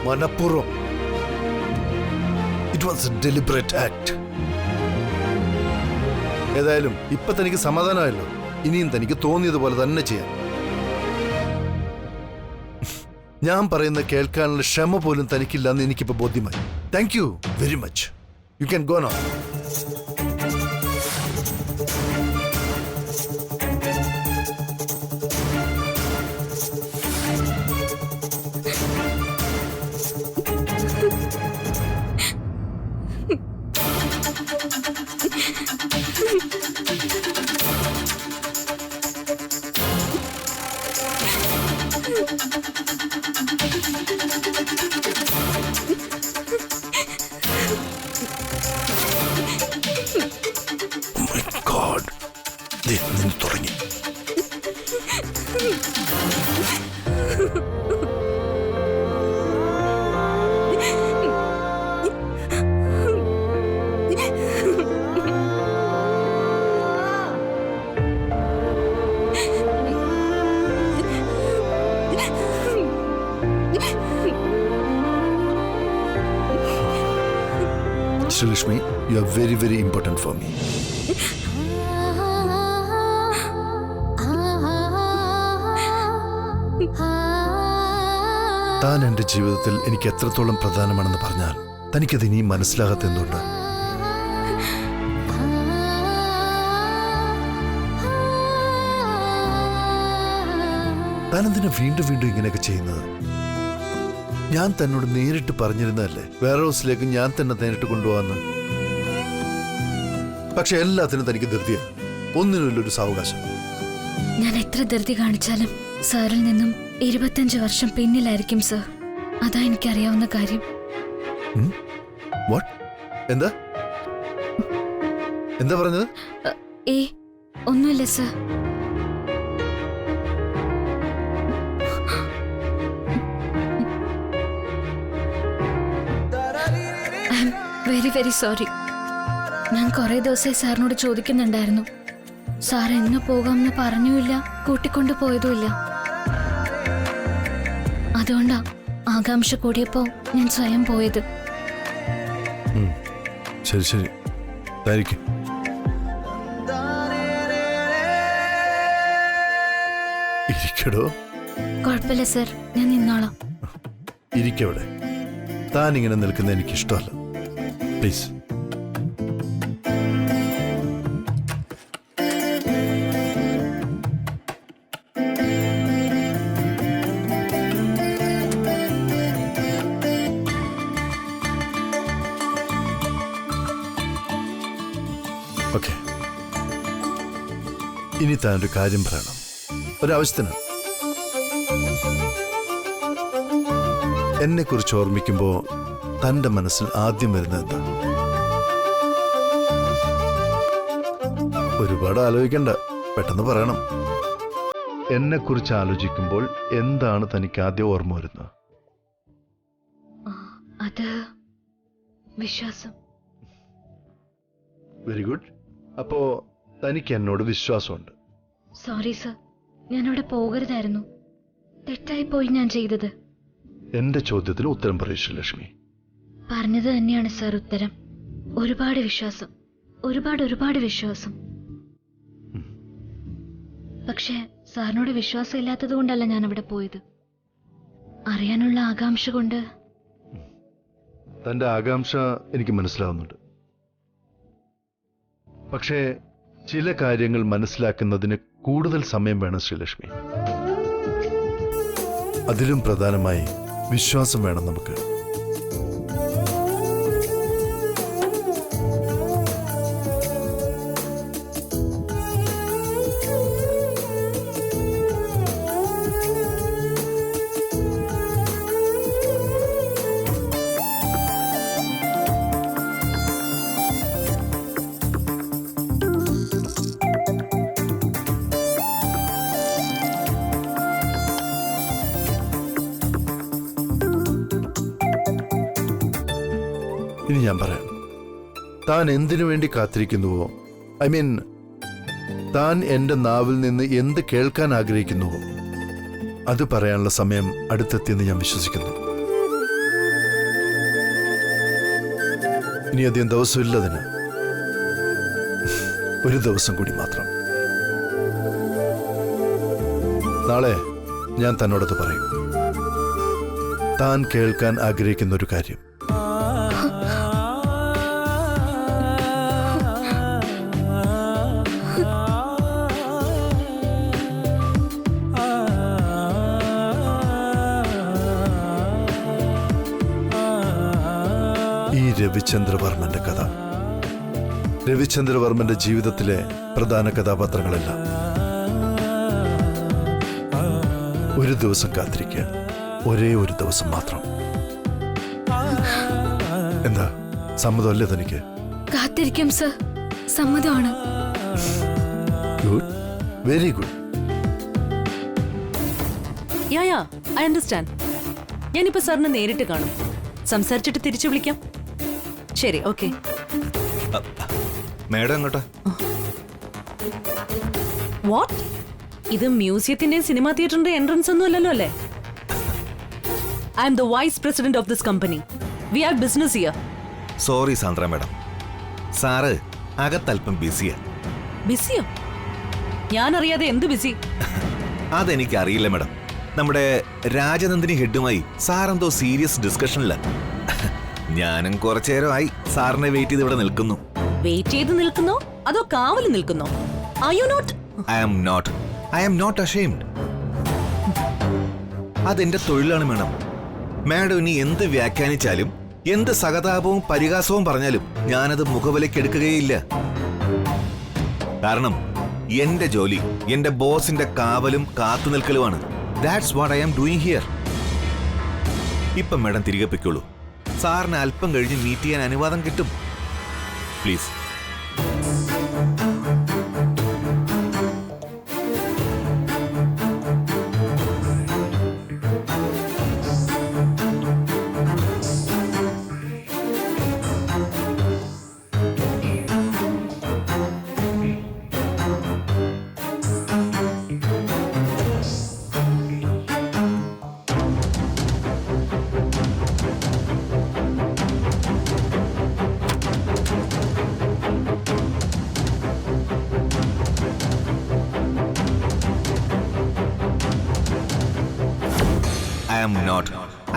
മനഃപൂർവ്വം. It was A deliberate act. ഏതായാലും ഇപ്പൊ തനിക്ക് സമാധാനമായല്ലോ. ഇനിയും തനിക്ക് തോന്നിയതുപോലെ തന്നെ ചെയ്യാം. ഞാൻ പറയുന്ന കേൾക്കാനുള്ള ക്ഷമ പോലും തനിക്കില്ലെന്ന് എനിക്കിപ്പോ ബോധ്യമായി. Thank you very much. You can go now. നിന്ന് തുടങ്ങി. Srilakshmi, you are very, very important for me. താൻ എൻ്റെ ജീവിതത്തിൽ എനിക്ക് എത്രത്തോളം പ്രധാനമാണെന്ന് പറഞ്ഞാൽ തനിക്കത് ഇനിയും മനസ്സിലാകാത്ത എന്തുകൊണ്ട്? താൻ എന്തിനാ വീണ്ടും വീണ്ടും ഇങ്ങനെയൊക്കെ ചെയ്യുന്നത്? ഞാൻ തന്നോട് നേരിട്ട് പറഞ്ഞിരുന്നതല്ലേ വേറെ ഹൗസിലേക്ക് ഞാൻ തന്നെ നേരിട്ട് കൊണ്ടുപോകാന്ന്. പക്ഷെ എല്ലാത്തിനും തനിക്ക് ധൃതിയാണ്. ഒന്നിനുമില്ലൊരു സാവകാശം. ഞാൻ എത്ര ധൃതി കാണിച്ചാലും സാറിൽ നിന്നും 25 വർഷം പിന്നിലായിരിക്കും സർ. അതാ എനിക്കറിയാവുന്ന കാര്യം. എന്താ എന്താ പറഞ്ഞത്? ഒന്നുമില്ല sir. I am very very sorry. ഞാൻ കുറെ ദിവസമായി സാറിനോട് ചോദിക്കുന്നുണ്ടായിരുന്നു. സാർ എന്ന് പോകാമെന്ന് പറഞ്ഞുമില്ല, കൂട്ടിക്കൊണ്ടു പോയതുമില്ല. അതുകൊണ്ടാ ആകാംക്ഷ കൂടിയപ്പോ ഞാൻ സ്വയം പോയത്. ശരി ശരി, ഇരിക്കടോ. കുഴപ്പമില്ല സർ, ഞാൻ നിന്നോളാം. ഇരിക്കവിടെ. താൻ ഇങ്ങനെ നിൽക്കുന്നത് എനിക്കിഷ്ടമല്ല. പ്ലീസ്. ഓക്കെ, ഇനി താൻ ഒരു കാര്യം പറയണം. ഒരാവശ്യത്തിന് എന്നെ കുറിച്ച് ഓർമ്മിക്കുമ്പോ തന്റെ മനസ്സിൽ ആദ്യം വരുന്നത് എന്താ? ഒരുപാട് ആലോചിക്കണ്ട, പെട്ടെന്ന് പറയണം. എന്നെ കുറിച്ച് ആലോചിക്കുമ്പോൾ എന്താണ് തനിക്ക് ആദ്യം ഓർമ്മ വരുന്നത്? അത് വിശ്വാസം. Very good. അപ്പോ തനിക്ക് എന്നോട് വിശ്വാസമുണ്ട്. സോറി സർ, ഞാനവിടെ പോകരുതായിരുന്നു. തെറ്റായി പോയി ഞാൻ ചെയ്തത്. എന്റെ ചോദ്യത്തിന് ഉത്തരം പറയൂ ശ്രീലക്ഷ്മി. പറഞ്ഞത് തന്നെയാണ് സർ ഉത്തരം. ഒരുപാട് വിശ്വാസം, ഒരുപാട് വിശ്വാസം. പക്ഷെ സാറിനോട് വിശ്വാസം ഇല്ലാത്തത് കൊണ്ടല്ല ഞാൻ അവിടെ പോയത്. അറിയാനുള്ള ആകാംക്ഷ കൊണ്ട്. തന്റെ ആകാംക്ഷ എനിക്ക് മനസ്സിലാവുന്നുണ്ട്. പക്ഷേ ചില കാര്യങ്ങൾ മനസ്സിലാക്കുന്നതിന് കൂടുതൽ സമയം വേണം ശ്രീലക്ഷ്മി. അതിലും പ്രധാനമായി വിശ്വാസം വേണം നമുക്ക്. ഇനി ഞാൻ പറയാം. താൻ എന്തിനു വേണ്ടി കാത്തിരിക്കുന്നുവോ, ഐ മീൻ താൻ എന്റെ നാവിൽ നിന്ന് എന്ത് കേൾക്കാൻ ആഗ്രഹിക്കുന്നുവോ അത് പറയാനുള്ള സമയം അടുത്തെത്തിയെന്ന് ഞാൻ വിശ്വസിക്കുന്നു. ഇനി അധികം ദിവസമില്ലതിന്. ഒരു ദിവസം കൂടി മാത്രം. നാളെ ഞാൻ തന്നോടത് പറയും. താൻ കേൾക്കാൻ ആഗ്രഹിക്കുന്ന ഒരു കാര്യം. ഈ രവിചന്ദ്രവർമ്മന്റെ കഥ, രവിചന്ദ്രവർമ്മന്റെ ജീവിതത്തിലെ പ്രധാന കഥാപാത്രങ്ങളെല്ലാം. ഒരു ദിവസം കാത്തിരിക്കുക, ഒരേ ഒരു ദിവസം മാത്രം. എന്താ, സമ്മതമല്ലേ തനിക്ക്? കാത്തിരിക്കും സർ, സമ്മതമാണ്. Good, very good. Yeah I understand. ഞാനിപ്പോ സാറിനെ നേരിട്ട് കാണും, സംസാരിച്ചിട്ട് തിരിച്ചു വിളിക്കാം. ശരി, ഓക്കെ. മേഡം എങ്ങോട്ടാ? വാട്ട്? ഇത് മ്യൂസിയത്തിന്റെയും സിനിമാ തിയേറ്ററിന്റെ എൻട്രൻസ് ഒന്നും അല്ലല്ലോ അല്ലേ? I am the vice president of this company. We have business here. Sorry Sandra madam, sir അകത്തല്പം ബിസിയാ. ബിസിയോ? ഞാൻ അറിയാതെ എന്ത് ബിസി? അതെനിക്ക് അറിയില്ല മേഡം. നമ്മുടെ രാജനന്ദിനി ഹെഡുമായി സാറെന്തോ സീരിയസ് ഡിസ്കഷനില്ല. ഞാനും കുറച്ചേരമായി സാറിനെ വെയിറ്റ് ചെയ്ത് ഇവിടെ നിൽക്കുന്നു. വെയിറ്റ് ചെയ്ത് നിൽക്കുന്നോ അതോ കാവൽ നിൽക്കുന്നോ? Are you not? I am not ashamed. അതെന്റെ തൊഴിലാണ് മേഡം. മാഡം ഇനി എന്ത് വ്യാഖ്യാനിച്ചാലും, എന്ത് സഹതാപവും പരിഹാസവും പറഞ്ഞാലും ഞാനത് മുഖവിലക്കെടുക്കുകയില്ല. കാരണം എന്റെ ജോലി എന്റെ ബോസിന്റെ കാവലും കാത്തു നിൽക്കലുമാണ്. That's what I am doing here. ഇപ്പം മാഡം തിരികെ പൊയ്ക്കോളൂ. സാറിന് അല്പം കഴിഞ്ഞ് മീറ്റ് ചെയ്യാൻ അനുവാദം കിട്ടും. Please.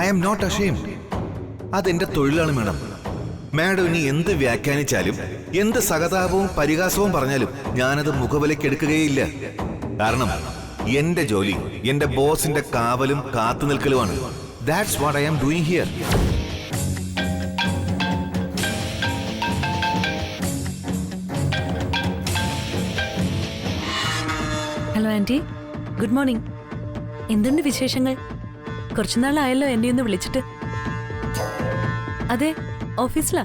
I am not ashamed. അതെന്റെ തൊഴിലാണ് മേഡം. മാഡം ഇനി എന്ത് വ്യാഖ്യാനിച്ചാലും, എന്ത് സഹതാപവും പരിഹാസവും പറഞ്ഞാലും ഞാനത് മുഖവിലക്കെടുക്കുകയില്ല. കാരണം എന്റെ ജോലി എന്റെ ബോസിന്റെ കാവലും കാത്തു നിൽക്കലുമാണ്. That's what I am doing here. Hello aunty, good morning. എന്തുണ്ട് വിശേഷങ്ങൾ? കുറച്ചുനാളായല്ലോ എന്നെ ഒന്ന് വിളിച്ചിട്ട്. അതെ, ഓഫീസിലാ.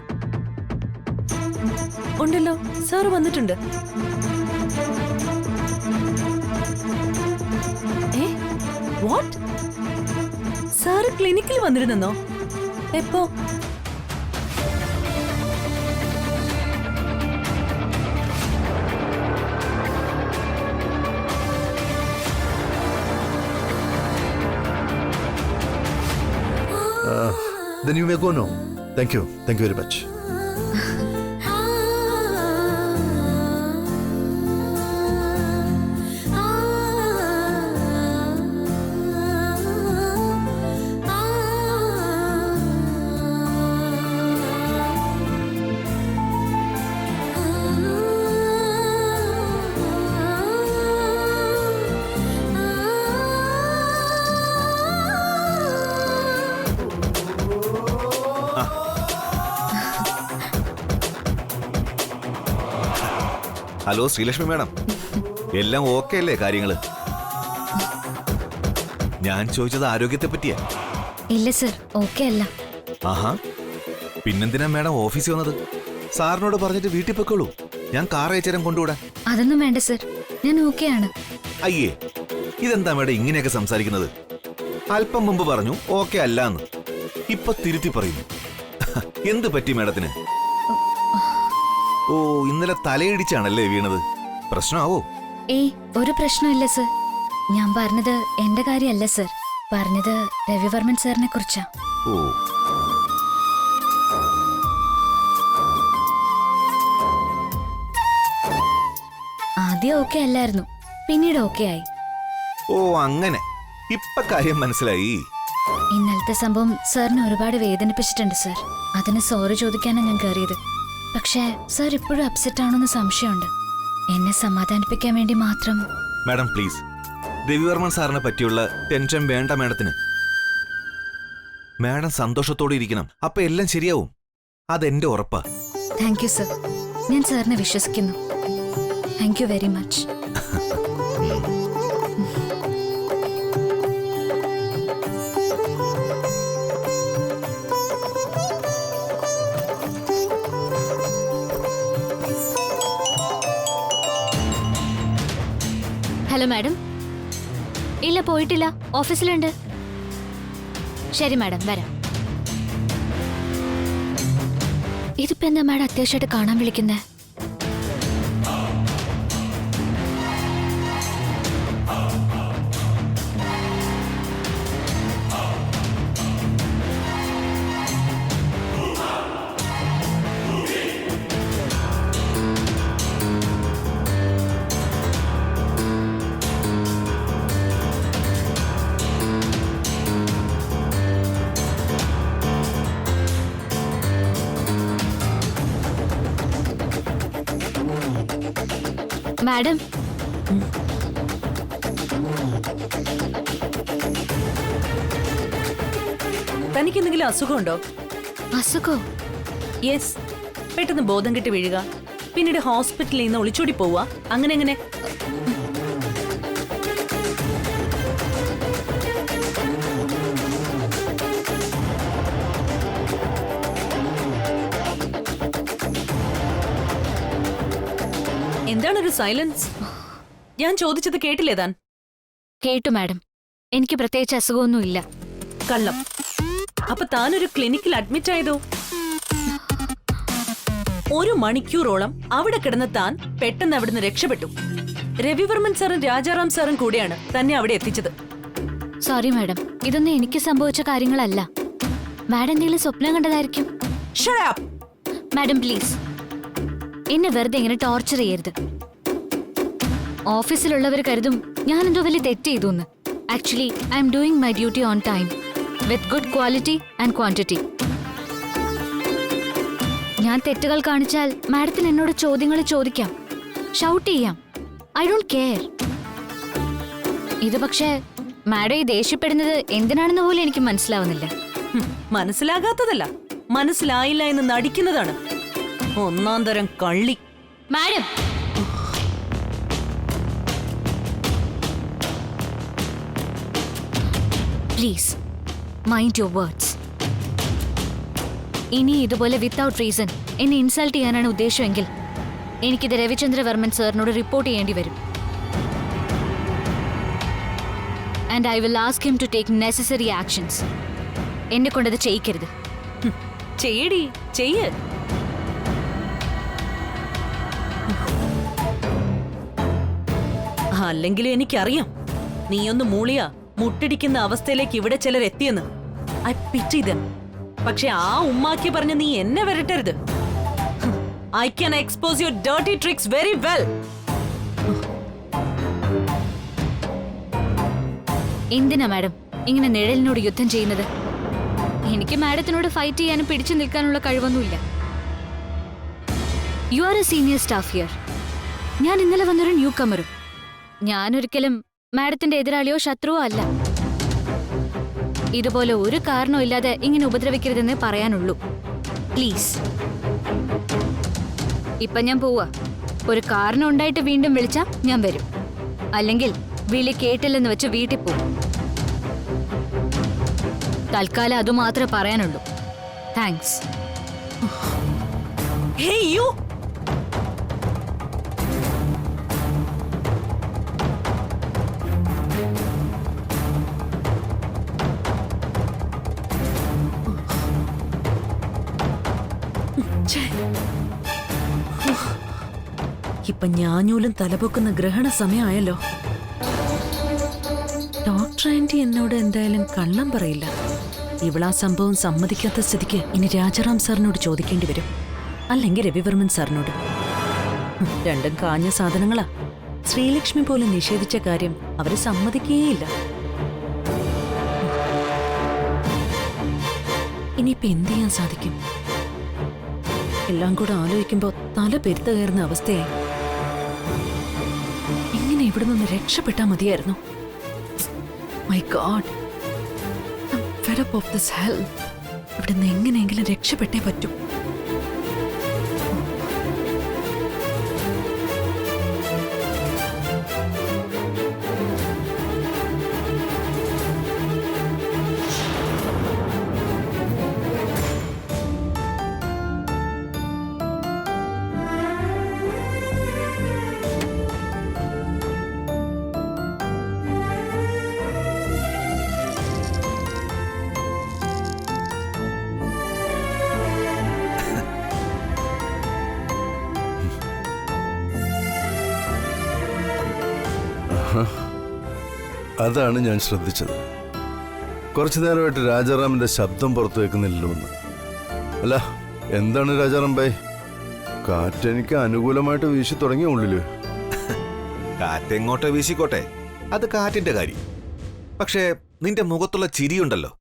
ഉണ്ടല്ലോ, സാറ് വന്നിട്ടുണ്ട്. വാട്ട്? സാറ് ക്ലിനിക്കിൽ വന്നിരുന്നോ? എപ്പോ? Then you may go now. Thank you very much. Hello Sreelakshmi madam, എല്ലാം ഓക്കെ അല്ലേ കാര്യങ്ങള്? ഞാൻ ചോദിച്ചത് ആരോഗ്യത്തെ പറ്റിയാ. ഇല്ല സർ, ഓക്കെ അല്ല. ആഹാ, പിന്നെന്തിനാ മാഡം ഓഫീസിൽ വന്നത്? സാറിനോട് പറഞ്ഞിട്ട് വീട്ടിൽ പൊയ്ക്കോളൂ. ഞാൻ കാർ അയച്ചേരം കൊണ്ടുവിടാൻ. അതൊന്നും വേണ്ട സർ, ഞാൻ ഓക്കെയാണ്. അയ്യേ, ഇതെന്താ മാഡം ഇങ്ങനെയൊക്കെ സംസാരിക്കുന്നത്? അല്പം മുമ്പ് പറഞ്ഞു ഓക്കെ അല്ല എന്ന്, ഇപ്പൊ തിരുത്തി പറയുന്നു. എന്ത് പറ്റി മാഡത്തിന്? ഓ, ഇന്നലെ തലയിടിച്ചാണല്ലേ വീണത്? പ്രശ്നമാവോ? ഏയ്, ഒരു പ്രശ്നമില്ല സർ. ഞാൻ പറഞ്ഞത് എന്റെ കാര്യമല്ല സർ, പറഞ്ഞത് രവിവർമ്മൻ സാറിനെ കുറിച്ചാ. ഓ, ആദ്യം ഓക്കെ അല്ലായിരുന്നു, പിന്നീട് ഓക്കെ ആയി. ഓ അങ്ങനെ, ഇപ്പൊ കാര്യം മനസ്സിലായി. ഇന്നലത്തെ സംഭവം സാറിനെ ഒരുപാട് വേദനിപ്പിച്ചിട്ടുണ്ട് സർ. അതിന് സോറി ചോദിക്കാനാണ് ഞാൻ കയറിയത്. പക്ഷേ സർ ഇപ്പോഴും അപ്സെറ്റ് ആണെന്ന് സംശയമുണ്ട്. എന്നെ സമാധാനിപ്പിക്കാൻ വേണ്ടി മാത്രം. മാഡം പ്ലീസ്, രവിവർമ്മൻ സാറിനെ പറ്റിയുള്ള ടെൻഷൻ വേണ്ട മാഡത്തിന്. മാഡം സന്തോഷത്തോടെ ഇരിക്കണം, അപ്പൊ എല്ലാം ശരിയാവും. അതെന്റെ ഉറപ്പാ. Thank you sir. ഞാൻ സാറിനെ വിശ്വസിക്കുന്നു. Thank you very much. Hello madam. ഇല്ല, പോയിട്ടില്ല, ഓഫീസിലുണ്ട്. ശരി മാഡം, വരാം. ഇതിപ്പോ എന്താ മാഡം അത്യാവശ്യമായിട്ട് കാണാൻ വിളിക്കുന്നേ? മാഡം, തനിക്ക് എന്തെങ്കിലും അസുഖമുണ്ടോ? അസുഖോ? യെസ്. പെട്ടെന്ന് ബോധം കെട്ട് വീഴുക, പിന്നീട് ഹോസ്പിറ്റലിൽ നിന്ന് ഒളിച്ചോടി പോവുക, അങ്ങനെ അങ്ങനെ. എന്താണൊരു സൈലൻസ്? ഞാൻ ചോദിച്ചത് കേട്ടില്ലേ താൻ? കേട്ടു മാഡം. എനിക്ക് പ്രത്യേകിച്ച് അസുഖമൊന്നുമില്ല. കള്ളം. അപ്പൊ താനൊരു ക്ലിനിക്കിൽ അഡ്മിറ്റ് ആയതോ? 1 മണിക്കൂറോളം അവിടെ കിടന്ന് താൻ പെട്ടെന്ന് അവിടുന്ന് രക്ഷപ്പെട്ടു. രവിവർമ്മൻ സാറും രാജാറാം സാറും കൂടെയാണ് തന്നെ അവിടെ എത്തിച്ചത്. സോറി മാഡം, ഇതൊന്നും എനിക്ക് സംഭവിച്ച കാര്യങ്ങളല്ല. മാഡം എന്തെങ്കിലും സ്വപ്നം കണ്ടതായിരിക്കും. Shut up! മാഡം പ്ലീസ്, എന്നെ വെറുതെ ഇങ്ങനെ ടോർച്ചർ ചെയ്യരുത്. ഓഫീസിലുള്ളവർ കരുതും ഞാൻ എന്തോ വലിയ തെറ്റ് ചെയ്തു എന്ന്. Actually I am doing my duty on time with good quality and quantity. ഞാൻ തെറ്റുകൾ കാണിച്ചാൽ മാഡത്തിന് എന്നോട് ചോദ്യങ്ങൾ ചോദിക്കാം, ഷൗട്ട് ചെയ്യാം. I don't care. ഇത് പക്ഷേ മാഡം ഈ ദേഷ്യപ്പെടുന്നത് എന്തിനാണെന്ന് പോലും എനിക്ക് മനസ്സിലാവുന്നില്ല. മനസ്സിലാകാത്തതല്ല, മനസ്സിലായില്ല എന്ന് നടിക്കുന്നതാണ്. ഒന്നാം തരം കള്ളി. Madam, please mind your words. ഇനി ഇതുപോലെ വിത്തൗട്ട് റീസൺ എന്നെ ഇൻസൾട്ട് ചെയ്യാനാണ് ഉദ്ദേശമെങ്കിൽ എനിക്കിത് രവിചന്ദ്രവർമ്മൻ സാറിനോട് റിപ്പോർട്ട് ചെയ്യേണ്ടി വരും. And I will ask him to take necessary actions. എന്നെ കൊണ്ടത് ചെയ്യിക്കരുത്. ചെയ്യടി, ചെയ്യ്. അല്ലെങ്കിലും എനിക്കറിയാം, നീയൊന്ന് മൂളിയാ മുട്ടിടിക്കുന്ന അവസ്ഥയിലേക്ക് ഇവിടെ ചിലർ എത്തിയെന്ന്. I pity them. പക്ഷെ ആ ഉമ്മാക്കി പറഞ്ഞ് നീ എന്നെ വരട്ടരുത്. I can expose your dirty tricks very well. എന്തിനാ മാഡം ഇങ്ങനെ നിഴലിനോട് യുദ്ധം ചെയ്യുന്നത്? എനിക്ക് മാഡത്തിനോട് ഫൈറ്റ് ചെയ്യാനും പിടിച്ചു നിൽക്കാനുള്ള കഴിവൊന്നുമില്ല. You are a senior staff here. ഞാൻ ഇന്നലെ വന്നൊരു ന്യൂ കമറും. ഞാനൊരിക്കലും മാഡത്തിന്റെ എതിരാളിയോ ശത്രുവോ അല്ല. ഇതുപോലെ ഒരു കാരണവും ഇല്ലാതെ ഇങ്ങനെ ഉപദ്രവിക്കരുതെന്നേ പറയാനുള്ളൂ. പ്ലീസ്. ഇപ്പൊ ഞാൻ പോവാ. ഒരു കാരണം ഉണ്ടായിട്ട് വീണ്ടും വിളിച്ചാ ഞാൻ വരും. അല്ലെങ്കിൽ വിളി കേട്ടില്ലെന്ന് വെച്ച് വീട്ടിൽ പോവും. തൽക്കാലം അതുമാത്രമേ പറയാനുള്ളൂ. താങ്ക്സ്. Hey you! ഇപ്പൊ ഞാഞ്ഞൂലും തലപൊക്കുന്ന ഗ്രഹണ സമയമായല്ലോ. ഡോക്ടർ ആന്റി എന്നോട് എന്തായാലും കള്ളം പറയില്ല. ഇവളാ സംഭവം സമ്മതിക്കാത്ത സ്ഥിതിക്ക് ഇനി രാജാറാം സാറിനോട് ചോദിക്കേണ്ടി വരും, അല്ലെങ്കിൽ രവിവർമ്മൻ സാറിനോട്. രണ്ടും കാഞ്ഞ സാധനങ്ങളാ. ശ്രീലക്ഷ്മി പോലും നിഷേധിച്ച കാര്യം അവര് സമ്മതിക്കേയില്ല. ഇനിയിപ്പൊ എന്ത് ചെയ്യാൻ സാധിക്കും? എല്ലാം കൂടെ ആലോചിക്കുമ്പോ തല പെരുത്ത കയറുന്ന അവസ്ഥയായി. ഇങ്ങനെ ഇവിടെ നിന്ന് രക്ഷപ്പെട്ടാ മതിയായിരുന്നു. My God, I'm fed up of this hell. ഇവിടുന്ന് എങ്ങനെയെങ്കിലും രക്ഷപ്പെട്ടേ പറ്റൂ. അതാണ് ഞാൻ ശ്രദ്ധിച്ചത്. കുറച്ചു നേരമായിട്ട് രാജാറാമിന്റെ ശബ്ദം പുറത്തു വെക്കുന്നില്ലല്ലോ എന്ന്. അല്ല, എന്താണ് രാജാറാം ഭായ്, കാറ്റെനിക്ക് അനുകൂലമായിട്ട് വീശി തുടങ്ങിയ ഉള്ളില്. കാറ്റെങ്ങോട്ടെ വീശിക്കോട്ടെ, അത് കാറ്റിന്റെ കാര്യം. പക്ഷേ നിന്റെ മുഖത്തുള്ള ചിരിയുണ്ടല്ലോ,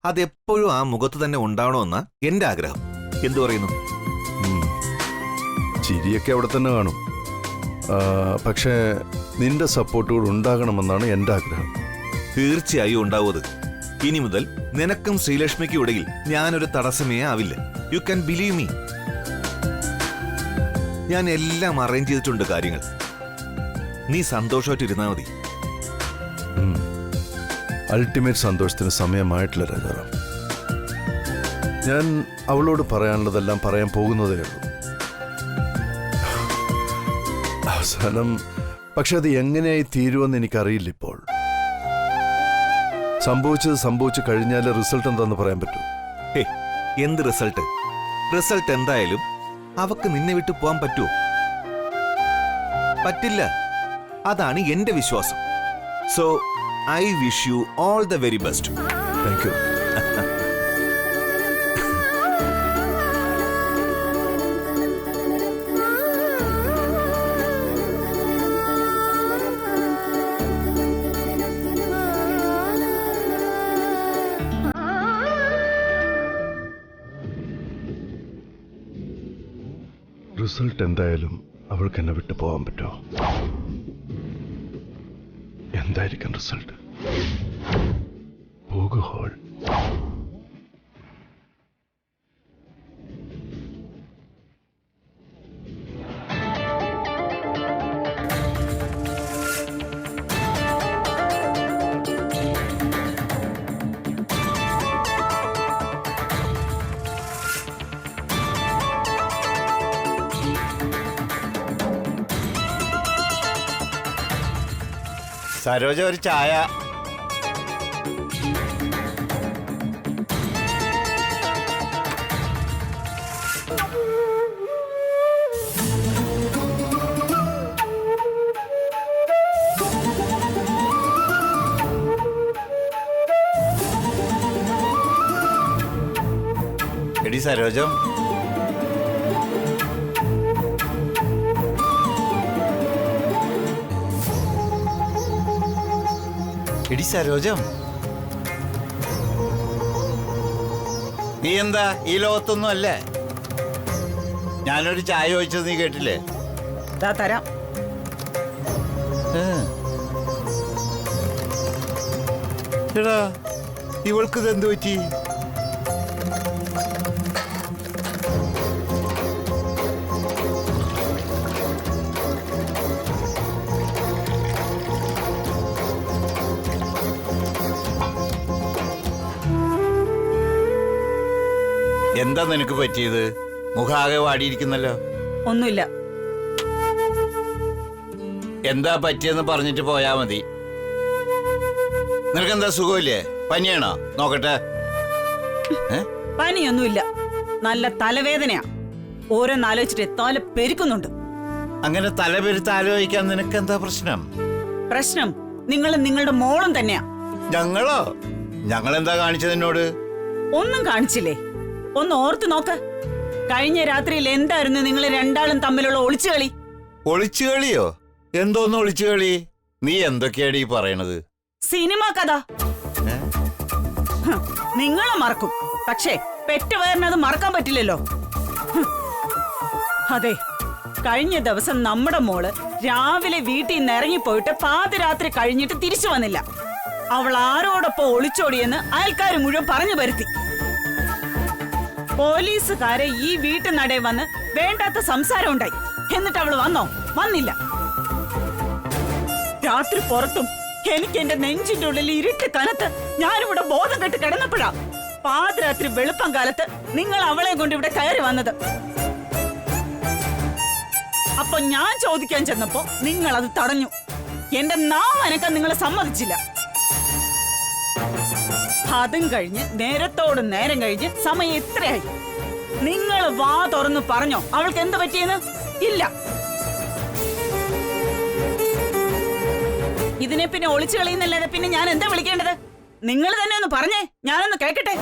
അതെപ്പോഴും ആ മുഖത്ത് തന്നെ ഉണ്ടാവണമെന്ന എന്റെ ആഗ്രഹം. എന്തു പറയുന്നു? ചിരിയൊക്കെ അവിടെ തന്നെ കാണും. പക്ഷേ നിന്റെ സപ്പോർട്ട് കൂടെ ഉണ്ടാകണമെന്നാണ് എൻ്റെ ആഗ്രഹം. തീർച്ചയായും ഉണ്ടാവത്. ഇനി മുതൽ നിനക്കും ശ്രീലക്ഷ്മിക്കും ഇടയിൽ ഞാനൊരു തടസ്സമേ ആവില്ല. You can believe me. ഞാൻ എല്ലാം അറേഞ്ച് ചെയ്തിട്ടുണ്ട് കാര്യങ്ങൾ. നീ സന്തോഷമായിട്ടിരുന്നാ മതി. അൾട്ടിമേറ്റ് സന്തോഷത്തിന് സമയമായിട്ടില്ല രാജാറാം. ഞാൻ അവളോട് പറയാനുള്ളതെല്ലാം പറയാൻ പോകുന്നതേ ഉള്ളൂ. അവസാനം പക്ഷെ അത് എങ്ങനെയായി തീരുമെന്ന് എനിക്കറിയില്ല ഇപ്പോൾ. സംഭവിച്ചു കഴിഞ്ഞാൽ റിസൾട്ട് എന്താന്ന് പറയാൻ പറ്റൂ. എന്ത് റിസൾട്ട്? റിസൾട്ട് എന്തായാലും അവക്ക് നിന്നെ വിട്ടു പോകാൻ പറ്റുമോ? പറ്റില്ല. അതാണ് എന്റെ വിശ്വാസം. So I wish you all the very best. Thank you. Result എന്തായാലും അവൾക്ക് എന്നെ വിട്ടു പോകാൻ പറ്റുമോ? എന്തായിരിക്കും റിസൾട്ട്? പോകൂ ഹോൾ. സരോജ, ഒരു ചായ. എടി സരോജം, എടി സരോജം, നീ എന്താ ഈ ലോകത്തൊന്നും അല്ലേ? ഞാനൊരു ചായ ചോദിച്ചത് നീ കേട്ടില്ലേ? തരാം. എടാ, ഇവൾക്ക് ഇതെന്ത് പറ്റി? എന്താ നിനക്ക് പറ്റിയത്? മുഖാകെ വാടിയിരിക്കുന്നല്ലോ. ഒന്നുമില്ല. എന്താ പറ്റിയെന്ന് പറഞ്ഞിട്ട് പോയാ മതി. നിനക്കെന്താ, സുഖമില്ലേ? പനിയാണോ? നോക്കട്ടെ. പനിയൊന്നുമില്ല, നല്ല തലവേദനയാ. ഓരോന്നാലോചിച്ചിട്ട് തല പെരുക്കുന്നുണ്ട്. അങ്ങനെ തലപെരുത്ത് ആലോചിക്കാൻ നിനക്കെന്താ പ്രശ്നം? പ്രശ്നം നിങ്ങളും നിങ്ങളുടെ മോളും തന്നെയാ. ഞങ്ങളോ? ഞങ്ങളെന്താ കാണിച്ചത് എന്നോട്? ഒന്നും കാണിച്ചില്ലേ? ഒന്ന് ഓർത്ത് നോക്ക്. കഴിഞ്ഞ രാത്രിയിൽ എന്തായിരുന്നു നിങ്ങൾ രണ്ടാളും തമ്മിലുള്ള ഒളിച്ചുകളി? ഒളിച്ചുകളിയോ? എന്തോന്ന് ഒളിച്ചു കളി? നീ എന്തൊക്കെയാടി ഈ പറയണത്? സിനിമ കഥ. നിങ്ങളെ മറക്കും, പക്ഷേ പെറ്റുവയറിനത് മറക്കാൻ പറ്റില്ലല്ലോ. അതെ, കഴിഞ്ഞ ദിവസം നമ്മുടെ മോള് രാവിലെ വീട്ടിൽ നിന്ന് ഇറങ്ങിപ്പോയിട്ട് പാതിരാത്രി കഴിഞ്ഞിട്ട് തിരിച്ചു വന്നില്ല. അവൾ ആരോടൊപ്പം ഒളിച്ചോടിയെന്ന് അയൽക്കാർ മുഴുവൻ പറഞ്ഞു വരുത്തി. പോലീസുകാരെ ഈ വീട്ടിനടയിൽ വന്ന് വേണ്ടാത്ത സംസാരം ഉണ്ടായി. എന്നിട്ട് അവൾ വന്നോ? വന്നില്ല. രാത്രി പുറത്തും എനിക്ക് എന്റെ നെഞ്ചിന്റെ ഉള്ളിൽ ഇരുട്ട് കനത്ത് ഞാനിവിടെ ബോധം കെട്ട് കിടന്നപ്പോഴാ പാതിരാത്രി വെളുപ്പം കാലത്ത് നിങ്ങൾ അവളെ കൊണ്ട് ഇവിടെ കയറി വന്നത്. അപ്പൊ ഞാൻ ചോദിക്കാൻ ചെന്നപ്പോ നിങ്ങൾ അത് തടഞ്ഞു. എന്റെ നാം അനക്കാൻ നിങ്ങൾ സമ്മതിച്ചില്ല. അതും കഴിഞ്ഞ് നേരത്തോട് നേരം കഴിഞ്ഞ് സമയം എത്രയായി? നിങ്ങൾ വാ തുറന്ന് പറഞ്ഞോ അവൾക്ക് എന്ത് പറ്റിയെന്ന്? ഇല്ല. ഇതിനെ പിന്നെ ഒളിച്ചു കളയുന്നല്ലാതെ പിന്നെ ഞാൻ എന്താ വിളിക്കേണ്ടത്? നിങ്ങൾ തന്നെ ഒന്ന് പറഞ്ഞേ, ഞാനൊന്ന് കേൾക്കട്ടെ.